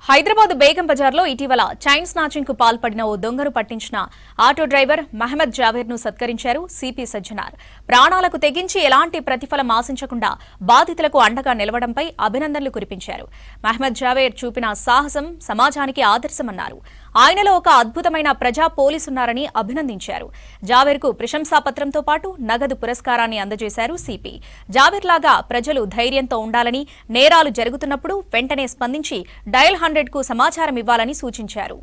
హైదరాబాద్ బేగం బజార్లో ఇటీవల chain snatching కు పాల్పడిన ఓ దొంగను పట్టించిన ఆటో డ్రైవర్ మహమ్మద్ జావేర్ ను సత్కరించారు సిపి సజ్జనార్. ప్రాణాలకు తెగించి ఎలాంటి ప్రతిఫలం ఆశించకుండా బాధితులకు అండగా నిలవడంపై అభినందనలు కురిపించారు. మహమ్మద్ జావేర్ చూపిన సాహసం సమాజానికి ఆదర్శమన్నారు. ఆయనలో ఒక అద్భుతమైన ప్రజా పోలీసున్నారని అభినందించారు. జావేర్ కు ప్రశంసాపత్రంతో పాటు నగదు పురస్కారాన్ని అందజేశారు సిపి. జావేర్ లాగా ప్రజలు ధైర్యంతో ఉండాలని, నేరాలు జరుగుతున్నప్పుడు వెంటనే స్పందించి డయల్ 100 కు సమాచారం ఇవ్వాలని సూచించారు.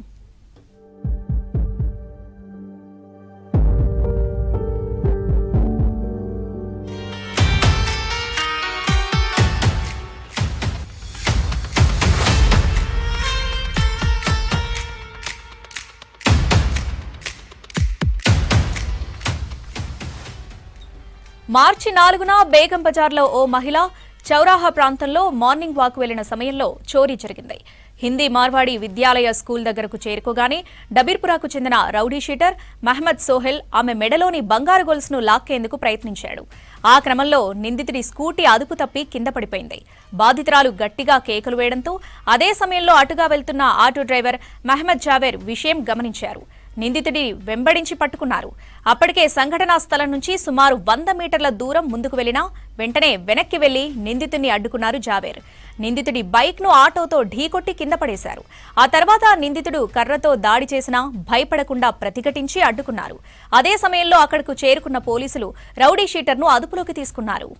మార్చి 4న బేగం బజార్లో ఓ మహిళ చౌరాహా ప్రాంతంలో మార్నింగ్ వాక్ వెళ్లిన సమయంలో చోరీ జరిగింది. హిందీ మార్వాడి విద్యాలయ స్కూల్ దగ్గరకు చేరుకోగానే డబీర్పురాకు చెందిన రౌడీ షీటర్ మహమ్మద్ సోహెల్ ఆమె మెడలోని బంగారు గొలుసును లాక్కేందుకు ప్రయత్నించాడు. ఆ క్రమంలో నిందితుడి స్కూటీ అదుపు తప్పి కింద పడిపోయింది. బాధితురాలు గట్టిగా కేకలు వేయడంతో అదే సమయంలో అటుగా వెళ్తున్న ఆటో డ్రైవర్ మహమ్మద్ జావేర్ విషయం గమనించారు. నిందితుడి వెంబడించి పట్టుకున్నారు. అప్పటికే సంఘటనా స్థలం నుంచి సుమారు 100 మీటర్ల దూరం ముందుకు వెళ్లినా వెంటనే వెనక్కి వెళ్లి నిందితుడిని అడ్డుకున్నారు జావేర్. నిందితుడి బైక్ ను ఆటోతో ఢీకొట్టి కింద పడేశారు. ఆ తర్వాత నిందితుడు కర్రతో దాడి చేసినా భయపడకుండా ప్రతిఘటించి అడ్డుకున్నారు. అదే సమయంలో అక్కడకు చేరుకున్న పోలీసులు రౌడీ షీటర్ ను అదుపులోకి తీసుకున్నారు.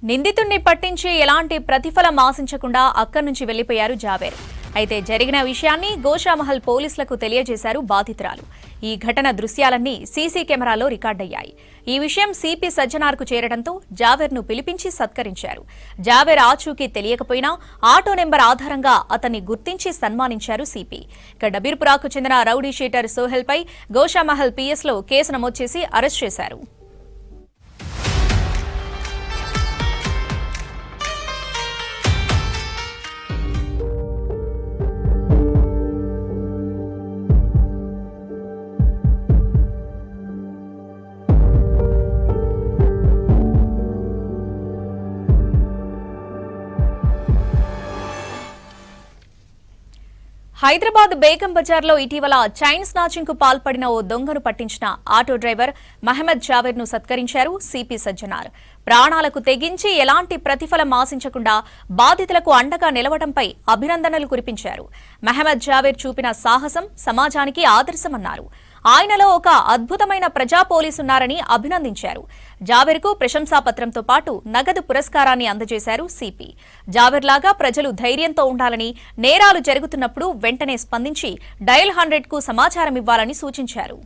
నిందితుడిని పట్టించి ఎలాంటి ప్రతిఫలం ఆశించకుండా అక్కడి నుంచి వెళ్లిపోయారు జావేర్. అయితే జరిగిన విషయాన్ని గోషామహల్ పోలీసులకు తెలియజేశారు బాధితురాలు. ఈ ఘటన దృశ్యాలన్నీ సీసీ కెమెరాలో రికార్డయ్యాయి. ఈ విషయం సిపి సజ్జనార్ కు చేరడంతో జావేర్ ను పిలిపించి సత్కరించారు. జావేర్ ఆచూకీ తెలియకపోయినా ఆటో నెంబర్ ఆధారంగా అతన్ని గుర్తించి సన్మానించారు సిపి. ఇక డబీర్పురాకు చెందిన రౌడీ షీటర్ సోహెల్ పై గోషామహల్ పిఎస్ లో కేసు నమోదు చేసి అరెస్ట్ చేశారు. హైదరాబాద్ బేగం బజార్లో ఇటీవల చైన్ స్నాచింగ్ కు పాల్పడిన ఓ దొంగను పట్టించిన ఆటో డ్రైవర్ మహమ్మద్ జావేర్ ను సత్కరించారు సిపి సజ్జనార్. ప్రాణాలకు తెగించి ఎలాంటి ప్రతిఫలం ఆశించకుండా బాధితులకు అండగా నిలవడంపై అభినందనలు కురిపించారు. మహమ్మద్ జావేర్ చూపిన సాహసం సమాజానికి ఆదర్శమన్నారు. ఆయనలో ఒక అద్భుతమైన ప్రజా పోలీసున్నారని అభినందించారు. జావేర్ కు ప్రశంసాపత్రంతో పాటు నగదు పురస్కారాన్ని అందజేశారు సిపి. జావేర్ లాగా ప్రజలు ధైర్యంతో ఉండాలని, నేరాలు జరుగుతున్నప్పుడు వెంటనే స్పందించి డయల్ 100 కు సమాచారం ఇవ్వాలని సూచించారు.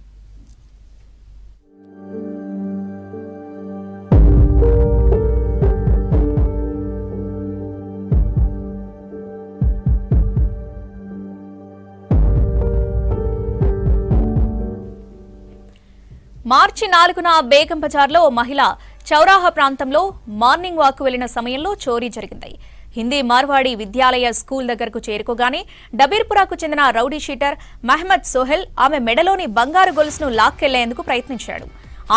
మార్చి 4న బేగం బజార్లో ఓ మహిళ చౌరాహా ప్రాంతంలో మార్నింగ్ వాక్ వెళ్లిన సమయంలో చోరీ జరిగింది. హిందీ మార్వాడి విద్యాలయ స్కూల్ దగ్గరకు చేరుకోగానే డబీర్పురాకు చెందిన రౌడీ షీటర్ మహమ్మద్ సోహెల్ ఆమె మెడలోని బంగారు గొలుసును లాక్కెళ్లేందుకు ప్రయత్నించాడు.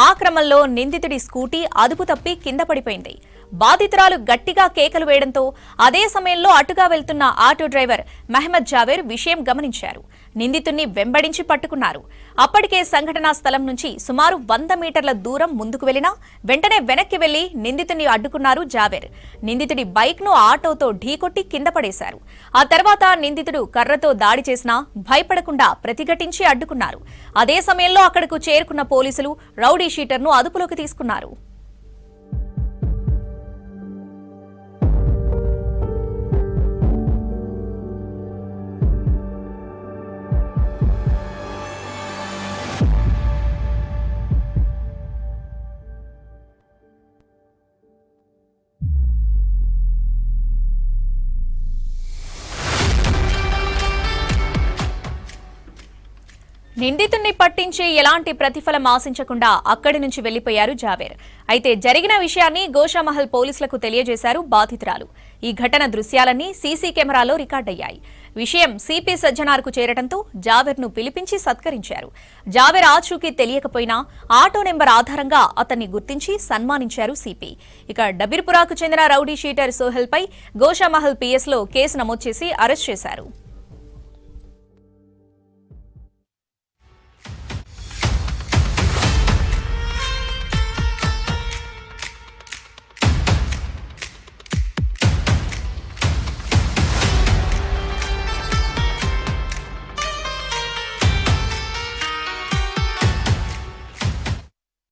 ఆ క్రమంలో నిందితుడి స్కూటీ అదుపు తప్పి కింద పడిపోయింది. బాధితురాలు గట్టిగా కేకలు వేయడంతో అదే సమయంలో అటుగా వెళ్తున్న ఆటో డ్రైవర్ మహమ్మద్ జావేర్ విషయం గమనించారు. నిందితుణ్ణి వెంబడించి పట్టుకున్నారు. అప్పటికే సంఘటనా స్థలం నుంచి సుమారు 100 మీటర్ల దూరం ముందుకు వెళ్లినా వెంటనే వెనక్కి వెళ్లి నిందితుడిని అడ్డుకున్నారు జావేర్. నిందితుడి బైక్ ను ఆటోతో ఢీకొట్టి కింద పడేశారు. ఆ తర్వాత నిందితుడు కర్రతో దాడి చేసినా భయపడకుండా ప్రతిఘటించి అడ్డుకున్నారు. అదే సమయంలో అక్కడకు చేరుకున్న పోలీసులు రౌడీ షీటర్ను అదుపులోకి తీసుకున్నారు. నిందితుణ్ణి పట్టించి ఎలాంటి ప్రతిఫలం ఆశించకుండా అక్కడి నుంచి వెళ్లిపోయారు జావేర్. అయితే జరిగిన విషయాన్ని గోషామహల్ పోలీసులకు తెలియజేశారు బాధితురాలు. ఈ ఘటన దృశ్యాలన్నీ సీసీ కెమెరాలో రికార్డయ్యాయి. విషయం సిపి సజ్జనార్కు చేరడంతో జావేర్ను పిలిపించి సత్కరించారు. జావేర్ ఆచూకీ తెలియకపోయినా ఆటో నెంబర్ ఆధారంగా అతన్ని గుర్తించి సన్మానించారు సిపి. ఇక డబీర్పురాకు చెందిన రౌడీ షీటర్ సోహెల్పై గోషామహల్ పిఎస్లో కేసు నమోదు చేసి అరెస్ట్ చేశారు.